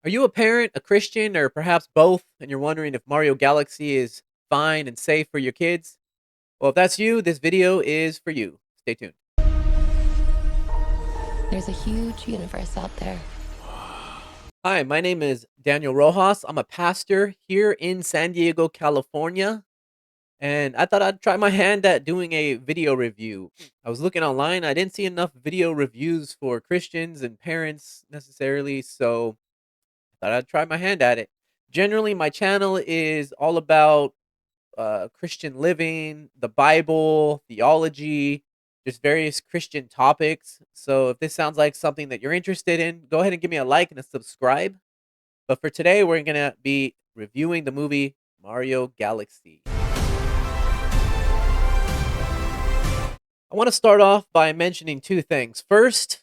Are you a parent, a Christian, or perhaps both, and you're wondering if Mario Galaxy is fine and safe for your kids? Well, if that's you, this video is for you. Stay tuned. There's a huge universe out there. Hi, my name is Daniel Rojas. I'm a pastor here in San Diego, California, and I thought I'd try my hand at doing a video review. I was looking online, I didn't see enough video reviews for Christians and parents necessarily, so I thought I'd try my hand at it. Generally, my channel is all about Christian living, the Bible, theology, just various Christian topics. So if this sounds like something that you're interested in, go ahead and give me a like and a subscribe. But for today, we're going to be reviewing the movie Mario Galaxy. I want to start off by mentioning two things. First,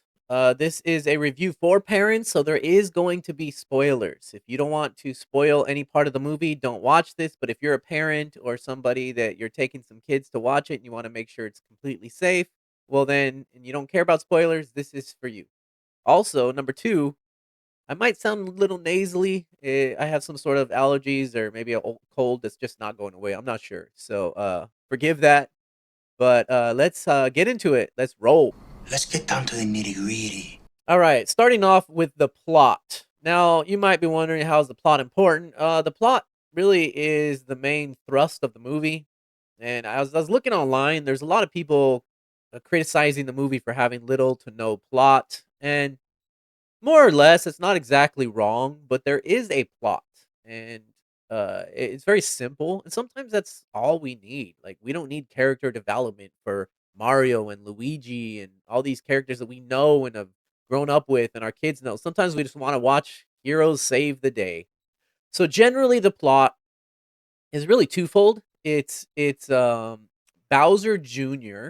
this is a review for parents, so there is going to be spoilers. If you don't want to spoil any part of the movie, don't watch this. But if you're a parent or somebody that you're taking some kids to watch it and you want to make sure it's completely safe, well, then, and you don't care about spoilers, this is for you. Also, number two, I might sound a little nasally. I have some sort of allergies or maybe a cold that's just not going away. I'm not sure. So forgive that. But let's get into it. Let's roll. Let's get down to the nitty gritty. All right, starting off with the plot. Now, you might be wondering, how is the plot important? The plot really is the main thrust of the movie. And I was looking online. There's a lot of people criticizing the movie for having little to no plot. And more or less, it's not exactly wrong, but there is a plot, and it's very simple. And sometimes that's all we need. Like, we don't need character development for Mario and Luigi and all these characters that we know and have grown up with, and our kids know. Sometimes we just want to watch heroes save the day. So generally, the plot is really twofold. It's Bowser Jr.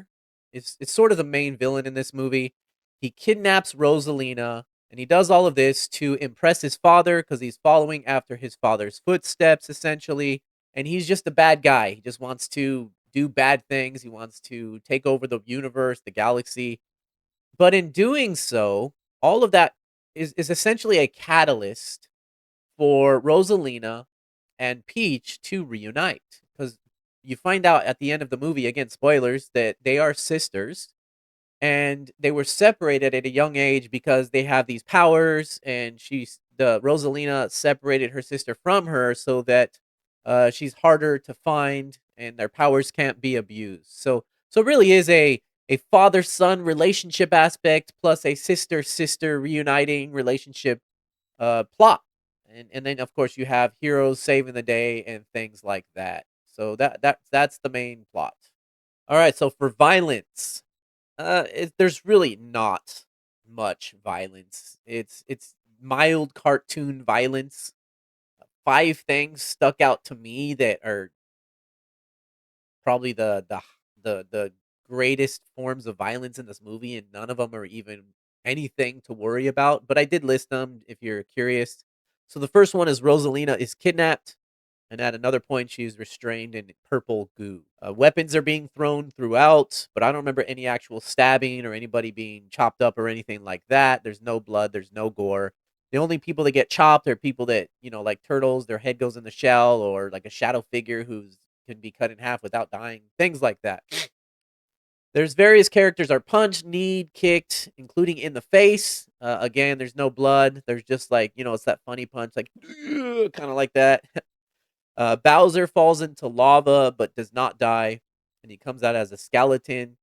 It's sort of the main villain in this movie. He kidnaps Rosalina, and he does all of this to impress his father because he's following after his father's footsteps, essentially. And he's just a bad guy. He just wants to do bad things. He wants to take over the universe, the galaxy. But in doing so, all of that is essentially a catalyst for Rosalina and Peach to reunite, because you find out at the end of the movie, again, spoilers, that they are sisters and they were separated at a young age because they have these powers, and the Rosalina separated her sister from her so that she's harder to find and their powers can't be abused. So it really is a father son relationship aspect plus a sister sister reuniting relationship plot. And then of course you have heroes saving the day and things like that. So that's the main plot. All right, so for violence, there's really not much violence. It's mild cartoon violence. Five things stuck out to me that are probably the greatest forms of violence in this movie, and none of them are even anything to worry about. But I did list them if you're curious. So the first one is Rosalina is kidnapped, and at another point, she is restrained in purple goo. Weapons are being thrown throughout, but I don't remember any actual stabbing or anybody being chopped up or anything like that. There's no blood, there's no gore. The only people that get chopped are people that, like turtles, their head goes in the shell, or like a shadow figure who's can be cut in half without dying, things like that. There's various characters are punched, kneed, kicked, including in the face. Again, there's no blood. There's just like, it's that funny punch, like kind of like that. Bowser falls into lava but does not die, and he comes out as a skeleton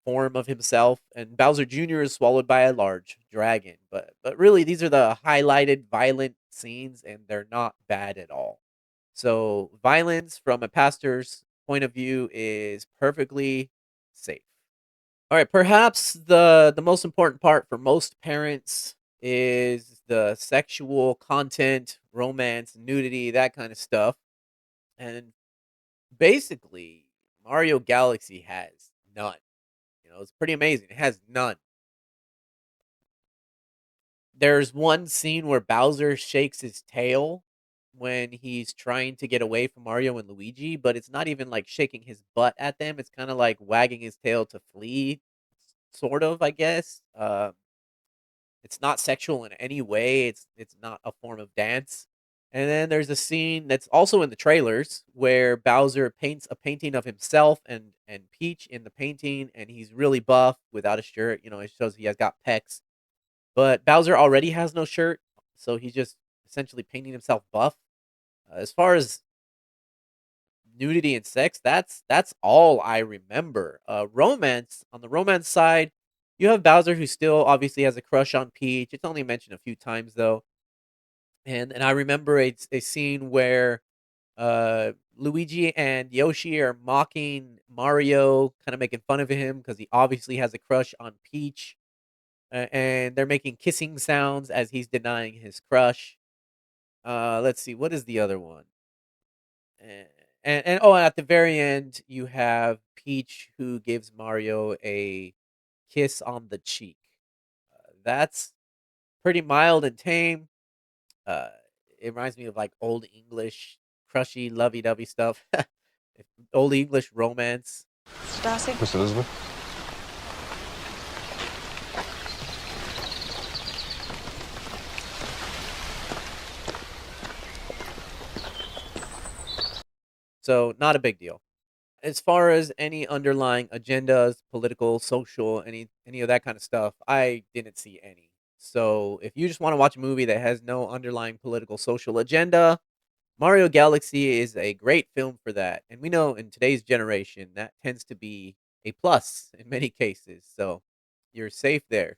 form of himself. And Bowser Jr. is swallowed by a large dragon. But really, these are the highlighted violent scenes, and they're not bad at all. So violence from a pastor's point of view is perfectly safe. All right, perhaps the most important part for most parents is the sexual content, romance, nudity, that kind of stuff. And basically, Mario Galaxy has none. It's pretty amazing. It has none. There's one scene where Bowser shakes his tail when he's trying to get away from Mario and Luigi, but it's not even like shaking his butt at them. It's kind of like wagging his tail to flee, sort of, I guess. It's not sexual in any way. It's not a form of dance. And then there's a scene that's also in the trailers where Bowser paints a painting of himself and Peach in the painting, and he's really buff without a shirt. It shows he has got pecs, but Bowser already has no shirt, so he's just essentially painting himself buff. As far as nudity and sex, that's all I remember. Romance, on the romance side, you have Bowser who still obviously has a crush on Peach. It's only mentioned a few times though, and I remember a scene where Luigi and Yoshi are mocking Mario, kind of making fun of him because he obviously has a crush on Peach, and they're making kissing sounds as he's denying his crush. Let's see, what is the other one? And, oh, at the very end, you have Peach who gives Mario a kiss on the cheek. That's pretty mild and tame. Uh, it reminds me of like old English crushy, lovey-dovey stuff. Old English romance. Darcy? Miss Elizabeth? So not a big deal. As far as any underlying agendas, political, social, any of that kind of stuff, I didn't see any. So if you just want to watch a movie that has no underlying political, social agenda, Mario Galaxy is a great film for that. And we know in today's generation that tends to be a plus in many cases. So you're safe there.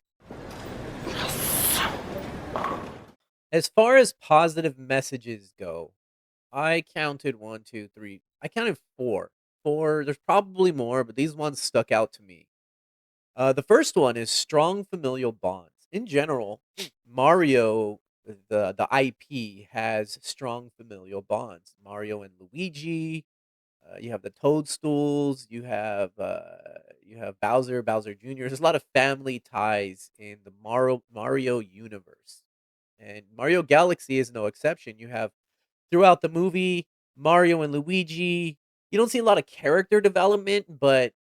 As far as positive messages go, I counted one, two, three. I counted four. Four. There's probably more, but these ones stuck out to me. The first one is strong familial bonds. In general, Mario, the IP, has strong familial bonds. Mario and Luigi. You have the Toadstools. You have Bowser, Bowser Jr. There's a lot of family ties in the Mario universe, and Mario Galaxy is no exception. You have throughout the movie, Mario and Luigi, you don't see a lot of character development, but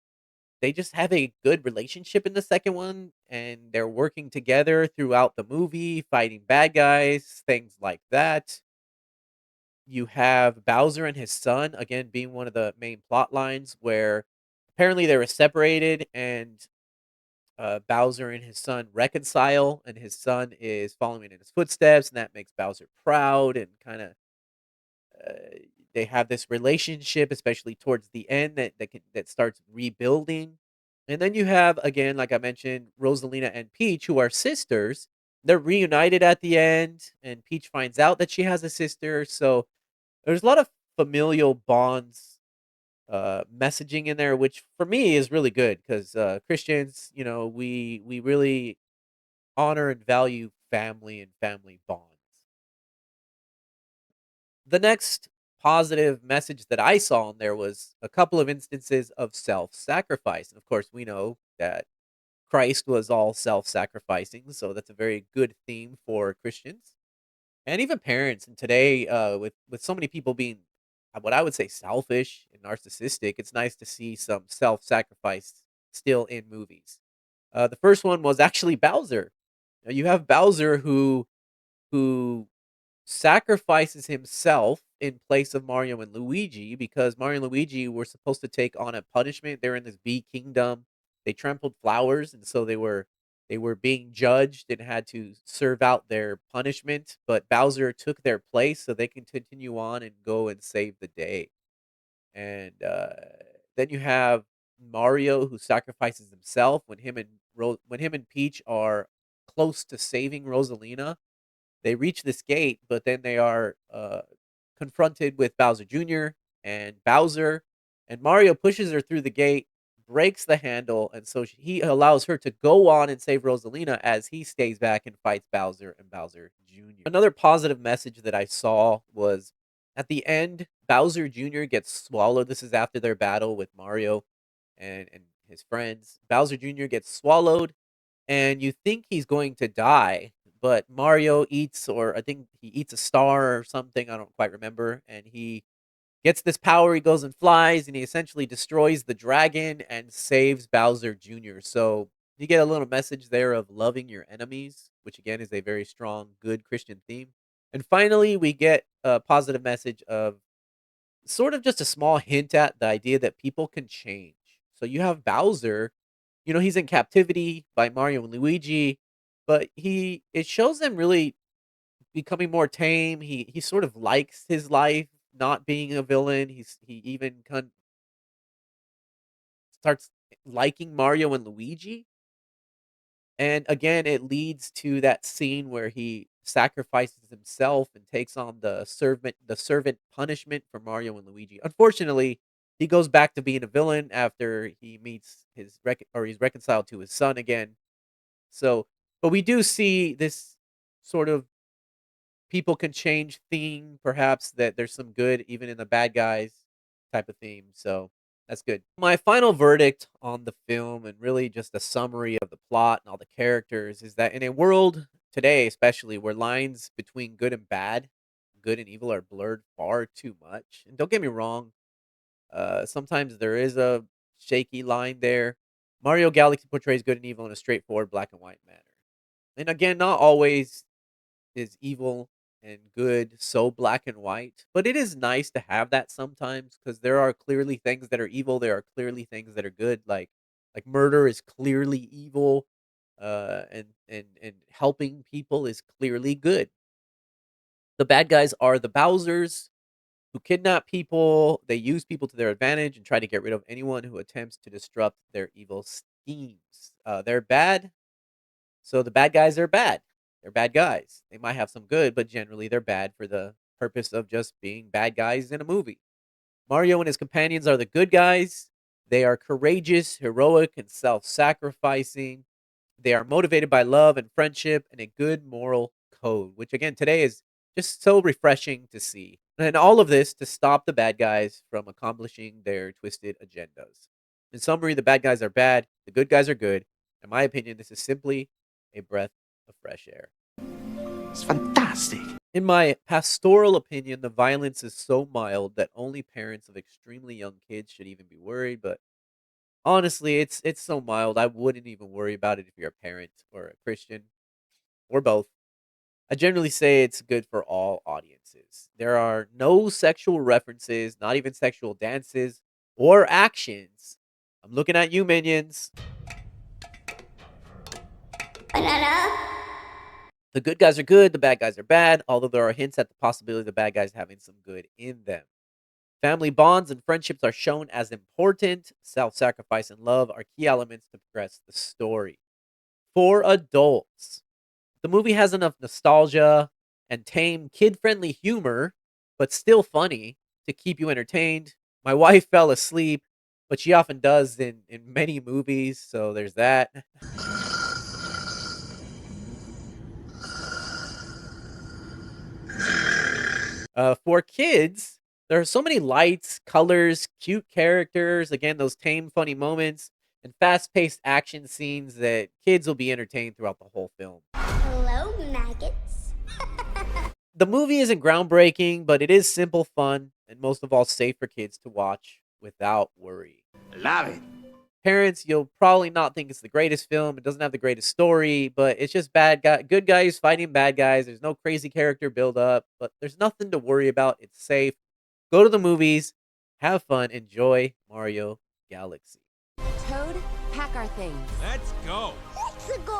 they just have a good relationship in the second one, and they're working together throughout the movie, fighting bad guys, things like that. You have Bowser and his son, again, being one of the main plot lines where apparently they were separated, and Bowser and his son reconcile, and his son is following in his footsteps, and that makes Bowser proud and kind of uh, they have this relationship, especially towards the end, that starts rebuilding. And then you have again, like I mentioned, Rosalina and Peach, who are sisters. They're reunited at the end, and Peach finds out that she has a sister. So there's a lot of familial bonds messaging in there, which for me is really good because Christians, we really honor and value family and family bonds. The next positive message that I saw in there was a couple of instances of self-sacrifice. And of course, we know that Christ was all self-sacrificing, so that's a very good theme for Christians and even parents. And today, with so many people being what I would say selfish and narcissistic, it's nice to see some self-sacrifice still in movies. The first one was actually Bowser. You have Bowser who sacrifices himself in place of Mario and Luigi because Mario and Luigi were supposed to take on a punishment. They're in this bee kingdom. They trampled flowers, and so they were being judged and had to serve out their punishment. But Bowser took their place so they can continue on and go and save the day. And then you have Mario who sacrifices himself when him and Peach are close to saving Rosalina. They reach this gate, but then they are confronted with Bowser Jr. and Bowser, and Mario pushes her through the gate, breaks the handle, and so he allows her to go on and save Rosalina as he stays back and fights Bowser and Bowser Jr. Another positive message that I saw was at the end, Bowser Jr. gets swallowed. This is after their battle with Mario and his friends. Bowser Jr. gets swallowed, and you think he's going to die, but Mario eats, or I think he eats a star or something, I don't quite remember, and he gets this power, he goes and flies, and he essentially destroys the dragon and saves Bowser Jr. So you get a little message there of loving your enemies. which again is a very strong, good Christian theme. And finally, we get a positive message of sort of just a small hint at the idea that people can change. So you have Bowser, he's in captivity by Mario and Luigi, but it shows them really becoming more tame. He sort of likes his life not being a villain. He even starts liking Mario and Luigi. And again, it leads to that scene where he sacrifices himself and takes on the servant punishment for Mario and Luigi. Unfortunately, he goes back to being a villain after he meets or he's reconciled to his son again. So, but we do see this sort of people can change theme, perhaps that there's some good even in the bad guys type of theme. So that's good. My final verdict on the film and really just a summary of the plot and all the characters is that in a world today, especially where lines between good and bad, good and evil are blurred far too much. And don't get me wrong, sometimes there is a shaky line there. Mario Galaxy portrays good and evil in a straightforward black and white manner. And again, not always is evil and good so black and white, but it is nice to have that sometimes because there are clearly things that are evil. There are clearly things that are good, like murder is clearly evil, and helping people is clearly good. The bad guys are the Bowsers who kidnap people. They use people to their advantage and try to get rid of anyone who attempts to disrupt their evil schemes. They're bad, so the bad guys are bad. They're bad guys. They might have some good, but generally they're bad for the purpose of just being bad guys in a movie. Mario and his companions are the good guys. They are courageous, heroic, and self sacrificing. They are motivated by love and friendship and a good moral code, which again today is just so refreshing to see. And all of this to stop the bad guys from accomplishing their twisted agendas. In summary, the bad guys are bad, the good guys are good. In my opinion, this is simply a breath of fresh air. It's fantastic. In my pastoral opinion, the violence is so mild that only parents of extremely young kids should even be worried, but honestly, it's so mild. I wouldn't even worry about it if you're a parent or a Christian or both. I generally say it's good for all audiences. There are no sexual references, not even sexual dances or actions. I'm looking at you, minions. The good guys are good, the bad guys are bad, although there are hints at the possibility of the bad guys having some good in them. Family bonds and friendships are shown as important. Self sacrifice and love are key elements to progress the story. For adults, the movie has enough nostalgia and tame, kid friendly humor, but still funny to keep you entertained. My wife fell asleep, but she often does in many movies, so there's that. For kids, there are so many lights, colors, cute characters, again, those tame, funny moments, and fast paced action scenes that kids will be entertained throughout the whole film. Hello, maggots. The movie isn't groundbreaking, but it is simple fun and most of all safe for kids to watch without worry. Love it. Parents, you'll probably not think it's the greatest film. It doesn't have the greatest story, but it's just good guys fighting bad guys. There's no crazy character build up, but there's nothing to worry about. It's safe. Go to the movies, have fun, enjoy Mario Galaxy. Toad, pack our things. Let's go. Let's go.